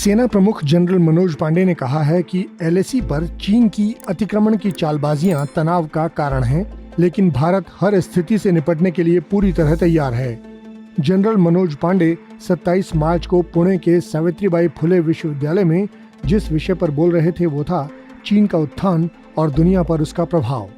सेना प्रमुख जनरल मनोज पांडे ने कहा है कि एलएसी पर चीन की अतिक्रमण की चालबाजियां तनाव का कारण हैं, लेकिन भारत हर स्थिति से निपटने के लिए पूरी तरह तैयार है। जनरल मनोज पांडे 27 मार्च को पुणे के सावित्रीबाई फुले विश्वविद्यालय में जिस विषय पर बोल रहे थे वो था चीन का उत्थान और दुनिया पर उसका प्रभाव।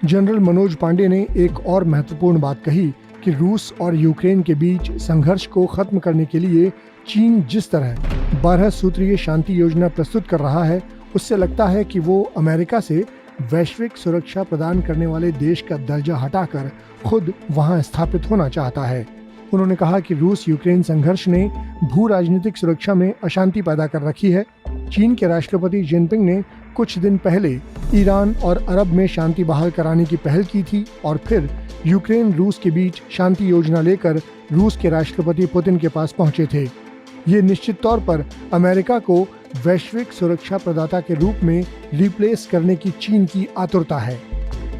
जनरल मनोज पांडे ने एक और महत्वपूर्ण बात कही कि रूस और यूक्रेन के बीच संघर्ष को खत्म करने के लिए चीन जिस तरह 12 सूत्रीय शांति योजना प्रस्तुत कर रहा है, उससे लगता है कि वो अमेरिका से वैश्विक सुरक्षा प्रदान करने वाले देश का दर्जा हटाकर खुद वहां स्थापित होना चाहता है। उन्होंने कहा कि रूस यूक्रेन संघर्ष ने भू राजनीतिक सुरक्षा में अशांति पैदा कर रखी है। चीन के राष्ट्रपति जिनपिंग ने कुछ दिन पहले ईरान और अरब में शांति बहाल कराने की पहल की थी और फिर यूक्रेन रूस के बीच शांति योजना लेकर रूस के राष्ट्रपति पुतिन के पास पहुंचे थे। ये निश्चित तौर पर अमेरिका को वैश्विक सुरक्षा प्रदाता के रूप में रिप्लेस करने की चीन की आतुरता है।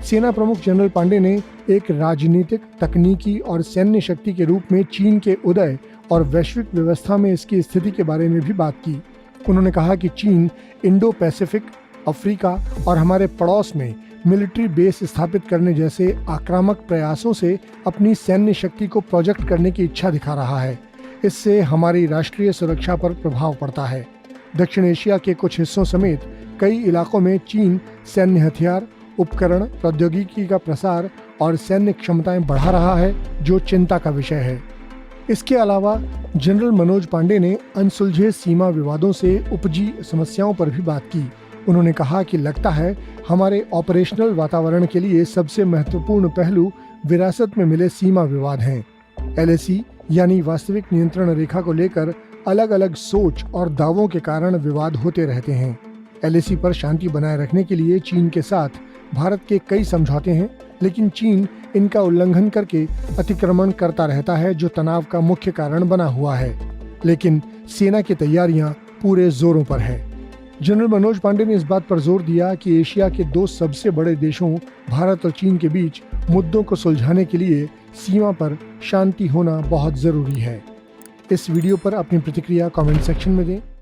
सेना प्रमुख जनरल पांडे ने एक राजनीतिक, तकनीकी और सैन्य शक्ति के रूप में चीन के उदय और वैश्विक व्यवस्था में इसकी स्थिति के बारे में भी बात की। उन्होंने कहा कि चीन इंडो पैसिफिक, अफ्रीका और हमारे पड़ोस में मिलिट्री बेस स्थापित करने जैसे आक्रामक प्रयासों से अपनी सैन्य शक्ति को प्रोजेक्ट करने की इच्छा दिखा रहा है। इससे हमारी राष्ट्रीय सुरक्षा पर प्रभाव पड़ता है। दक्षिण एशिया के कुछ हिस्सों समेत कई इलाकों में चीन सैन्य हथियार, उपकरण, प्रौद्योगिकी का प्रसार और सैन्य क्षमताएं बढ़ा रहा है, जो चिंता का विषय है। इसके अलावा जनरल मनोज पांडे ने अनसुलझे सीमा विवादों से उपजी समस्याओं पर भी बात की। उन्होंने कहा कि लगता है हमारे ऑपरेशनल वातावरण के लिए सबसे महत्वपूर्ण पहलू विरासत में मिले सीमा विवाद हैं। एलएसी यानी वास्तविक नियंत्रण रेखा को लेकर अलग अलग सोच और दावों के कारण विवाद होते रहते हैं। एलएसी पर शांति बनाए रखने के लिए चीन के साथ भारत के कई समझौते हैं, लेकिन चीन इनका उल्लंघन करके अतिक्रमण करता रहता है, जो तनाव का मुख्य कारण बना हुआ है। लेकिन सेना की तैयारियां पूरे जोरों पर है। जनरल मनोज पांडे ने इस बात पर जोर दिया कि एशिया के दो सबसे बड़े देशों भारत और चीन के बीच मुद्दों को सुलझाने के लिए सीमा पर शांति होना बहुत जरूरी है। इस वीडियो पर अपनी प्रतिक्रिया कमेंट सेक्शन में दें।